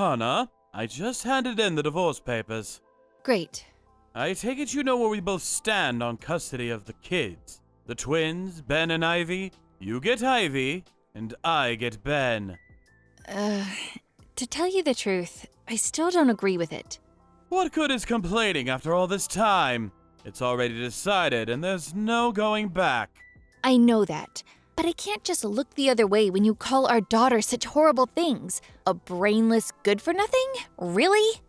Hannah, I just handed in the divorce papers. Great. I take it you know where we both stand on custody of the kids. The twins, Ben and Ivy. You get Ivy, and I get Ben. To tell you the truth, I still don't agree with it. What good is complaining after all this time? It's already decided, and there's no going back. I know that, but I can't just look the other way when you call our daughter such horrible things. A brainless good-for-nothing? Really?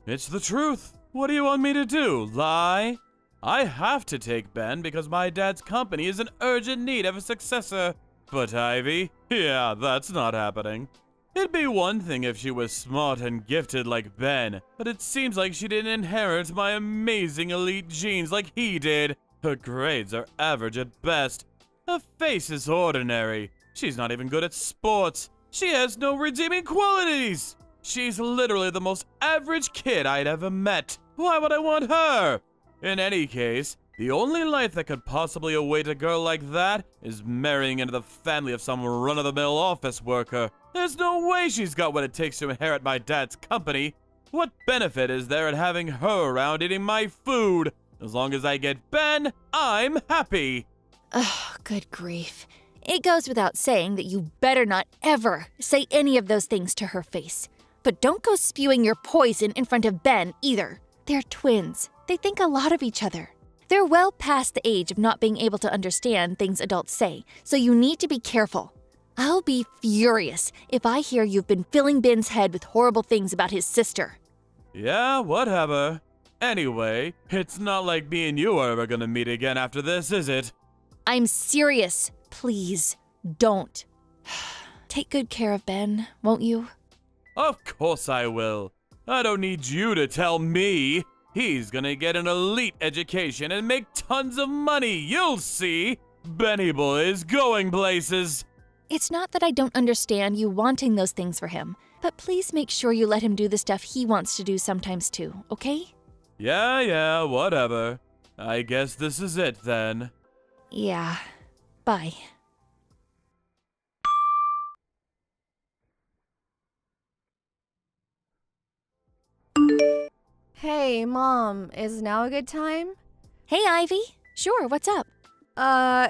It's the truth. What do you want me to do, lie? I have to take Ben because my dad's company is in urgent need of a successor. But Ivy? Yeah, that's not happening. It'd be one thing if she was smart and gifted like Ben, but it seems like she didn't inherit my amazing elite genes like he did. Her grades are average at best. Her face is ordinary. She's not even good at sports. She has no redeeming qualities. She's literally the most average kid I'd ever met. Why would I want her? In any case, the only life that could possibly await a girl like that is marrying into the family of some run-of-the-mill office worker. There's no way she's got what it takes to inherit my dad's company. What benefit is there in having her around eating my food? As long as I get Ben, I'm happy. Oh, good grief. It goes without saying that you better not ever say any of those things to her face. But don't go spewing your poison in front of Ben either. They're twins. They think a lot of each other. They're well past the age of not being able to understand things adults say, so you need to be careful. I'll be furious if I hear you've been filling Ben's head with horrible things about his sister. Yeah, whatever. Anyway, it's not like me and you are ever gonna meet again after this, is it? I'm serious. Please, don't. Take good care of Ben, won't you? Of course I will. I don't need you to tell me. He's gonna get an elite education and make tons of money, you'll see. Benny boy is going places. It's not that I don't understand you wanting those things for him, but please make sure you let him do the stuff he wants to do sometimes too, okay? Yeah, whatever. I guess this is it then. Yeah. Bye. Hey, Mom, is now a good time? Hey, Ivy. Sure, what's up?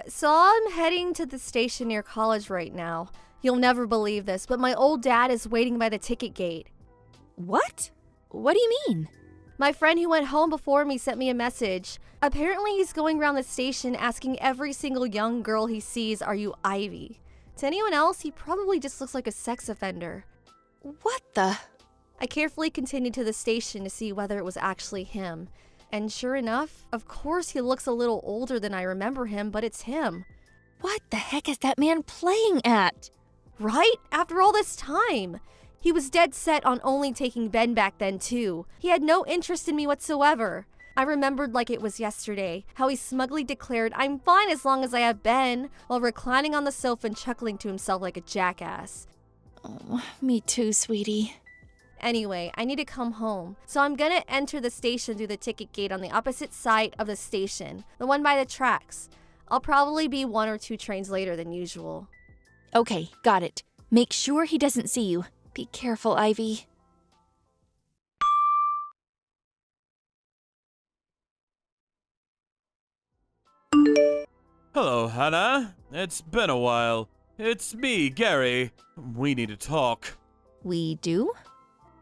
So I'm heading to the station near college right now. You'll never believe this, but my old dad is waiting by the ticket gate. What? What do you mean? My friend who went home before me sent me a message. Apparently he's going around the station asking every single young girl he sees, "Are you Ivy?" To anyone else, he probably just looks like a sex offender. What the? I carefully continued to the station to see whether it was actually him. And sure enough, of course he looks a little older than I remember him, but it's him. What the heck is that man playing at? Right? After all this time! He was dead set on only taking Ben back then, too. He had no interest in me whatsoever. I remembered like it was yesterday, how he smugly declared, "I'm fine as long as I have Ben," while reclining on the sofa and chuckling to himself like a jackass. Oh, me too, sweetie. Anyway, I need to come home, so I'm gonna enter the station through the ticket gate on the opposite side of the station, the one by the tracks. I'll probably be 1 or 2 trains later than usual. Okay, got it. Make sure he doesn't see you. Be careful, Ivy. Hello, Hannah. It's been a while. It's me, Gary. We need to talk. We do?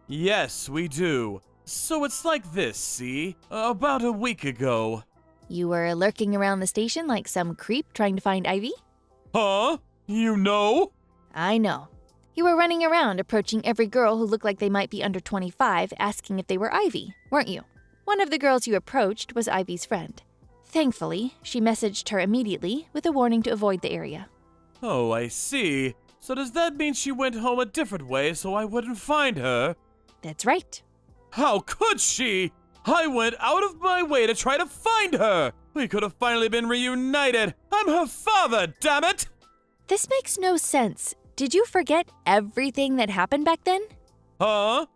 Yes, we do. So it's like this, see? About a week ago. You were lurking around the station like some creep trying to find Ivy? Huh? You know? I know. You were running around approaching every girl who looked like they might be under 25 asking if they were Ivy, weren't you? One of the girls you approached was Ivy's friend. Thankfully, she messaged her immediately with a warning to avoid the area. Oh, I see. So does that mean she went home a different way so I wouldn't find her? That's right. How could she? I went out of my way to try to find her. We could have finally been reunited. I'm her father, damn it! This makes no sense. Did you forget everything that happened back then? Huh?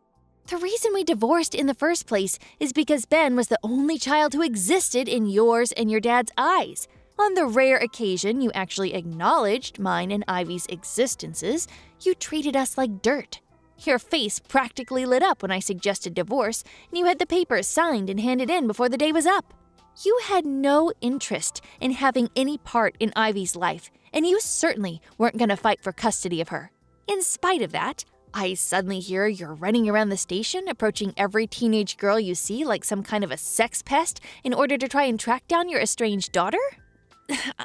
The reason we divorced in the first place is because Ben was the only child who existed in yours and your dad's eyes. On the rare occasion you actually acknowledged mine and Ivy's existences, you treated us like dirt. Your face practically lit up when I suggested divorce, and you had the papers signed and handed in before the day was up. You had no interest in having any part in Ivy's life, and you certainly weren't going to fight for custody of her. In spite of that, I suddenly hear you're running around the station, approaching every teenage girl you see like some kind of a sex pest in order to try and track down your estranged daughter?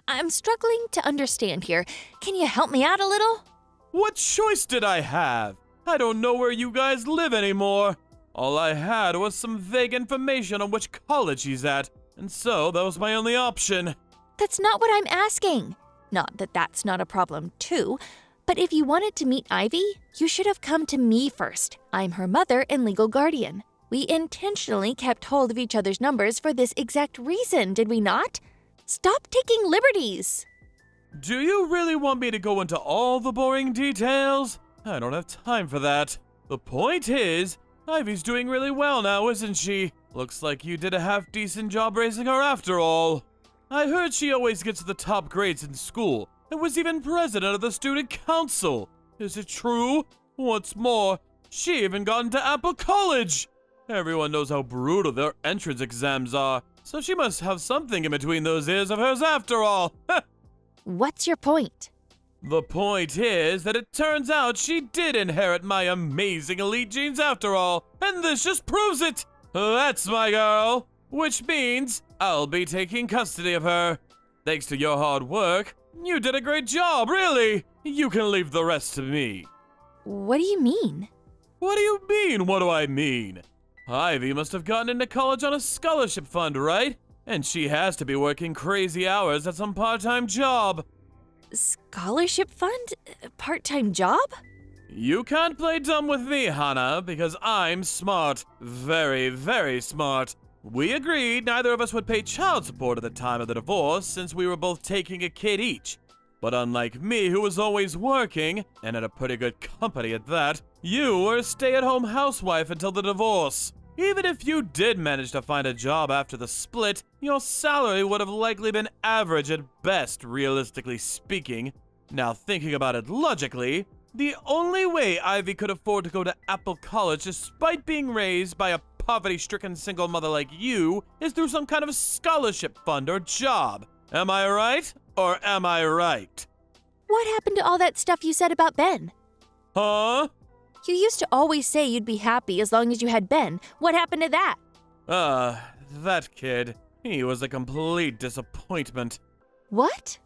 I'm struggling to understand here. Can you help me out a little? What choice did I have? I don't know where you guys live anymore. All I had was some vague information on which college he's at, and so that was my only option. That's not what I'm asking. Not that that's not a problem, too. But if you wanted to meet Ivy, you should have come to me first. I'm her mother and legal guardian. We intentionally kept hold of each other's numbers for this exact reason, did we not? Stop taking liberties. Do you really want me to go into all the boring details? I don't have time for that. The point is, Ivy's doing really well now, isn't she? Looks like you did a half-decent job raising her after all. I heard she always gets the top grades in school, and was even president of the student council. Is it true? What's more, she even got into Apple College. Everyone knows how brutal their entrance exams are, so she must have something in between those ears of hers after all. What's your point? The point is that it turns out she did inherit my amazing elite genes after all, and this just proves it. That's my girl, which means I'll be taking custody of her. Thanks to your hard work, you did a great job, really. You can leave the rest to me. What do you mean? What do you mean, what do I mean? Ivy must have gotten into college on a scholarship fund, right? And she has to be working crazy hours at some part-time job. Scholarship fund? Part-time job? You can't play dumb with me, Hannah, because I'm smart. Very, very smart. We agreed neither of us would pay child support at the time of the divorce since we were both taking a kid each. But unlike me, who was always working, and at a pretty good company at that, you were a stay-at-home housewife until the divorce. Even if you did manage to find a job after the split, your salary would have likely been average at best, realistically speaking. Now thinking about it logically, the only way Ivy could afford to go to Apple College despite being raised by a poverty-stricken single mother like you is through some kind of scholarship fund or job. Am I right? Or am I right? What happened to all that stuff you said about Ben? Huh? You used to always say you'd be happy as long as you had Ben. What happened to that? That kid. He was a complete disappointment. What?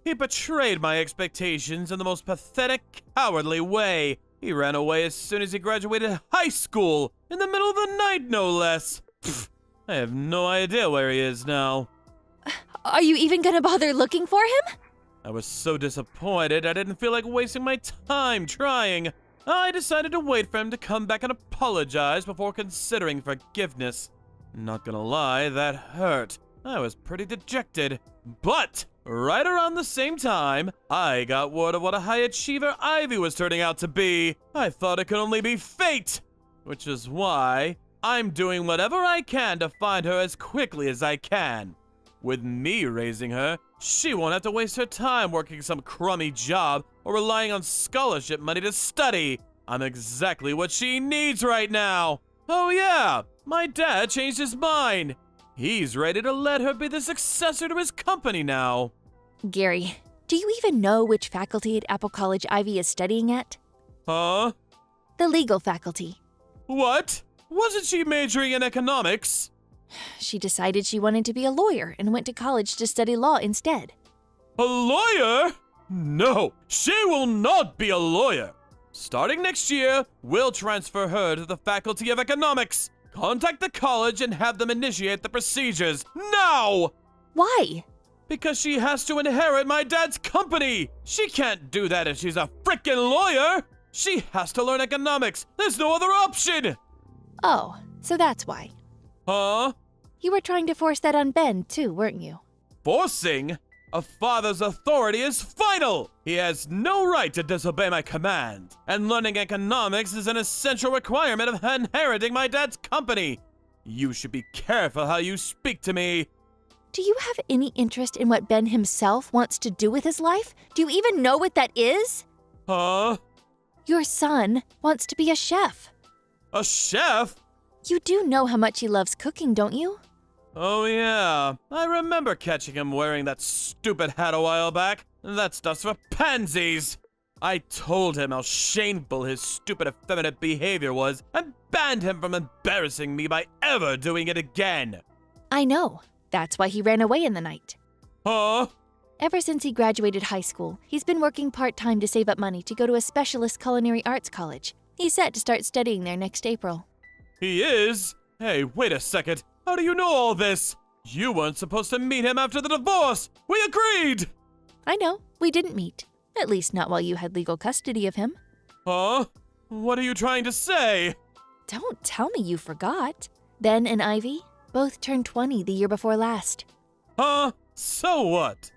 He betrayed my expectations in the most pathetic, cowardly way. He ran away as soon as he graduated high school, in the middle of the night, no less. Pfft, I have no idea where he is now. Are you even gonna bother looking for him? I was so disappointed I didn't feel like wasting my time trying. I decided to wait for him to come back and apologize before considering forgiveness. Not gonna lie, that hurt. I was pretty dejected. But right around the same time, I got word of what a high achiever Ivy was turning out to be. I thought it could only be fate, which is why I'm doing whatever I can to find her as quickly as I can. With me raising her, she won't have to waste her time working some crummy job or relying on scholarship money to study. I'm exactly what she needs right now. Oh yeah, my dad changed his mind. He's ready to let her be the successor to his company now. Gary, do you even know which faculty at Apple College Ivy is studying at? Huh? The legal faculty. What? Wasn't she majoring in economics? She decided she wanted to be a lawyer and went to college to study law instead. A lawyer? No, she will not be a lawyer. Starting next year, we'll transfer her to the Faculty of Economics. Contact the college and have them initiate the procedures now! Why? Because she has to inherit my dad's company. She can't do that if she's a frickin' lawyer. She has to learn economics. There's no other option. Oh, so that's why. Huh? You were trying to force that on Ben, too, weren't you? Forcing? A father's authority is final! He has no right to disobey my command, and learning economics is an essential requirement of inheriting my dad's company. You should be careful how you speak to me. Do you have any interest in what Ben himself wants to do with his life? Do you even know what that is? Huh? Your son wants to be a chef. A chef? You do know how much he loves cooking, don't you? Oh yeah, I remember catching him wearing that stupid hat a while back. That stuff's for pansies! I told him how shameful his stupid effeminate behavior was and banned him from embarrassing me by ever doing it again. I know. That's why he ran away in the night. Huh? Ever since he graduated high school, he's been working part-time to save up money to go to a specialist culinary arts college. He's set to start studying there next April. He is? Hey, wait a second. How do you know all this? You weren't supposed to meet him after the divorce. We agreed! I know, we didn't meet. At least not while you had legal custody of him. Huh? What are you trying to say? Don't tell me you forgot. Ben and Ivy both turned 20 the year before last. Huh? So what?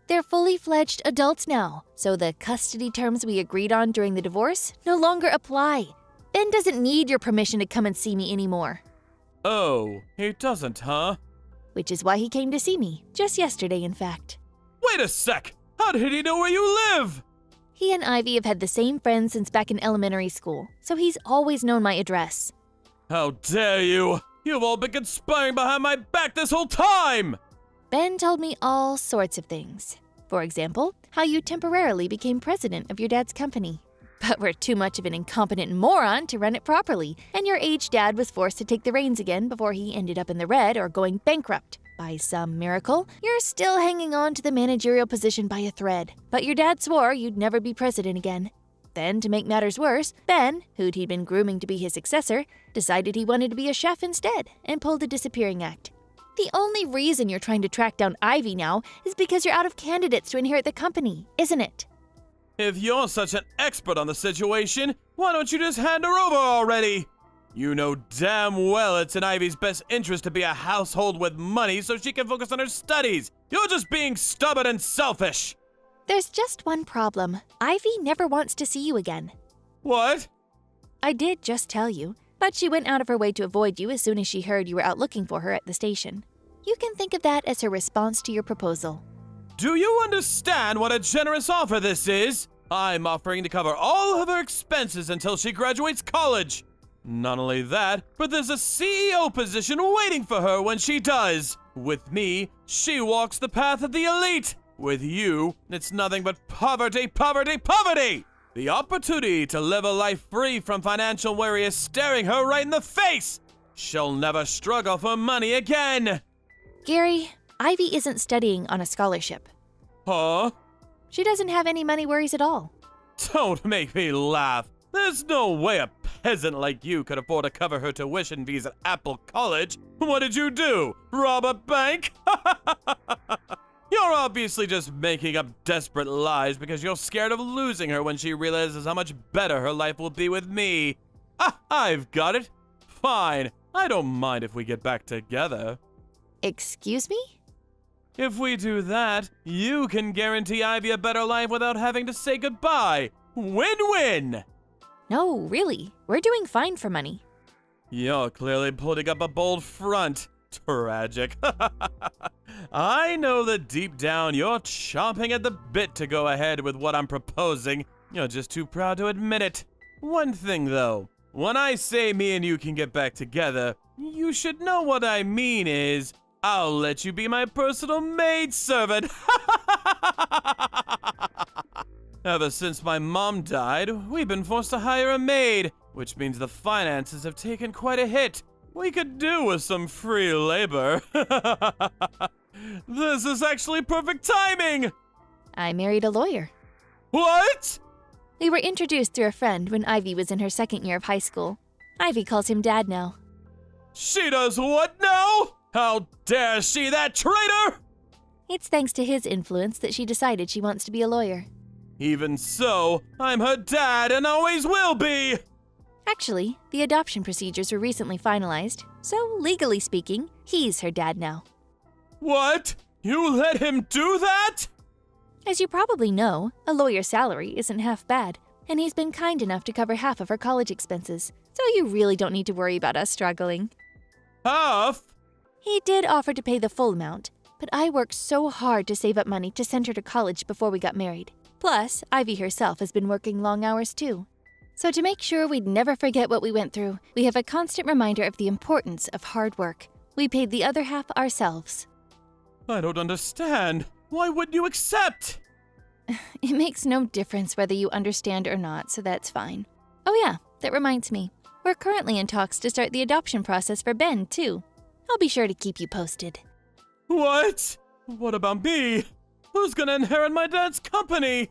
They're fully fledged adults now, so the custody terms we agreed on during the divorce no longer apply. Ben doesn't need your permission to come and see me anymore. Oh, he doesn't, huh? Which is why he came to see me, just yesterday in fact. Wait a sec! How did he know where you live? He and Ivy have had the same friends since back in elementary school, so he's always known my address. How dare you! You've all been conspiring behind my back this whole time! Ben told me all sorts of things. For example, how you temporarily became president of your dad's company. But were too much of an incompetent moron to run it properly, and your aged dad was forced to take the reins again before he ended up in the red or going bankrupt. By some miracle, you're still hanging on to the managerial position by a thread, but your dad swore you'd never be president again. Then, to make matters worse, Ben, who'd he'd been grooming to be his successor, decided he wanted to be a chef instead and pulled a disappearing act. The only reason you're trying to track down Ivy now is because you're out of candidates to inherit the company, isn't it? If you're such an expert on the situation, why don't you just hand her over already? You know damn well it's in Ivy's best interest to be a household with money so she can focus on her studies. You're just being stubborn and selfish. There's just one problem. Ivy never wants to see you again. What? I did just tell you, but she went out of her way to avoid you as soon as she heard you were out looking for her at the station. You can think of that as her response to your proposal. Do you understand what a generous offer this is? I'm offering to cover all of her expenses until she graduates college. Not only that, but there's a CEO position waiting for her when she does. With me, she walks the path of the elite. With you, it's nothing but poverty, poverty, poverty! The opportunity to live a life free from financial worry is staring her right in the face! She'll never struggle for money again! Gary, Ivy isn't studying on a scholarship. Huh? She doesn't have any money worries at all. Don't make me laugh. There's no way a peasant like you could afford to cover her tuition fees at Apple College. What did you do? Rob a bank? You're obviously just making up desperate lies because you're scared of losing her when she realizes how much better her life will be with me. I've got it. Fine. I don't mind if we get back together. Excuse me? If we do that, you can guarantee Ivy a better life without having to say goodbye. Win-win! No, really. We're doing fine for money. You're clearly putting up a bold front. Tragic. I know that deep down you're chomping at the bit to go ahead with what I'm proposing. You're just too proud to admit it. One thing though, when I say me and you can get back together, you should know what I mean is I'll let you be my personal maidservant. Ever since my mom died, we've been forced to hire a maid, which means the finances have taken quite a hit. We could do with some free labor. This is actually perfect timing! I married a lawyer. What? We were introduced through a friend when Ivy was in her second year of high school. Ivy calls him Dad now. She does what now? How dare she, that traitor! It's thanks to his influence that she decided she wants to be a lawyer. Even so, I'm her dad and always will be! Actually, the adoption procedures were recently finalized, so legally speaking, he's her dad now. What? You let him do that? As you probably know, a lawyer's salary isn't half bad, and he's been kind enough to cover half of her college expenses, so you really don't need to worry about us struggling. Half? He did offer to pay the full amount, but I worked so hard to save up money to send her to college before we got married. Plus, Ivy herself has been working long hours too. So to make sure we'd never forget what we went through, we have a constant reminder of the importance of hard work. We paid the other half ourselves. I don't understand. Why wouldn't you accept? It makes no difference whether you understand or not, so that's fine. Oh yeah, that reminds me. We're currently in talks to start the adoption process for Ben, too. I'll be sure to keep you posted. What? What about me? Who's gonna inherit my dad's company?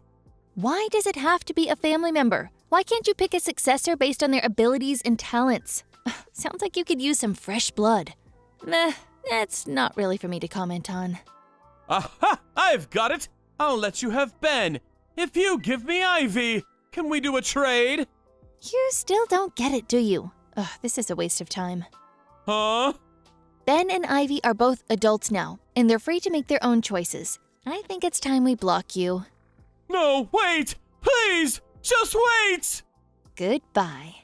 Why does it have to be a family member? Why can't you pick a successor based on their abilities and talents? Sounds like you could use some fresh blood. Meh, that's not really for me to comment on. Aha! I've got it! I'll let you have Ben. If you give me Ivy, can we do a trade? You still don't get it, do you? Ugh, this is a waste of time. Huh? Ben and Ivy are both adults now, and they're free to make their own choices. I think it's time we block you. No, wait! Please! Just wait! Goodbye.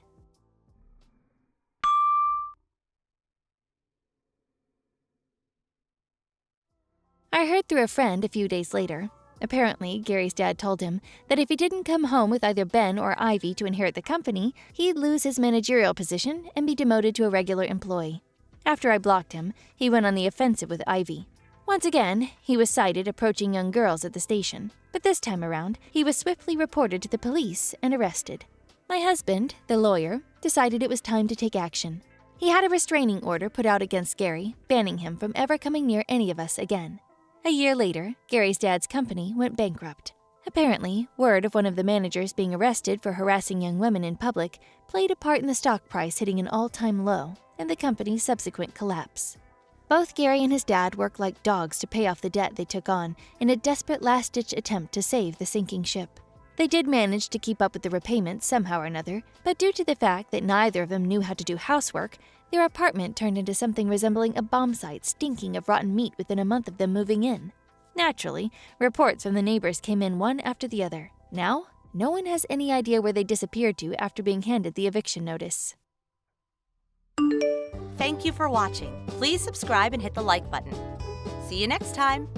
I heard through a friend a few days later. Apparently, Gary's dad told him that if he didn't come home with either Ben or Ivy to inherit the company, he'd lose his managerial position and be demoted to a regular employee. After I blocked him, he went on the offensive with Ivy. Once again, he was sighted approaching young girls at the station, but this time around, he was swiftly reported to the police and arrested. My husband, the lawyer, decided it was time to take action. He had a restraining order put out against Gary, banning him from ever coming near any of us again. A year later, Gary's dad's company went bankrupt. Apparently, word of one of the managers being arrested for harassing young women in public played a part in the stock price hitting an all-time low and the company's subsequent collapse. Both Gary and his dad worked like dogs to pay off the debt they took on in a desperate last-ditch attempt to save the sinking ship. They did manage to keep up with the repayments somehow or another, but due to the fact that neither of them knew how to do housework, their apartment turned into something resembling a bomb site stinking of rotten meat within a month of them moving in. Naturally, reports from the neighbors came in one after the other. Now, no one has any idea where they disappeared to after being handed the eviction notice. Thank you for watching. Please subscribe and hit the like button. See you next time.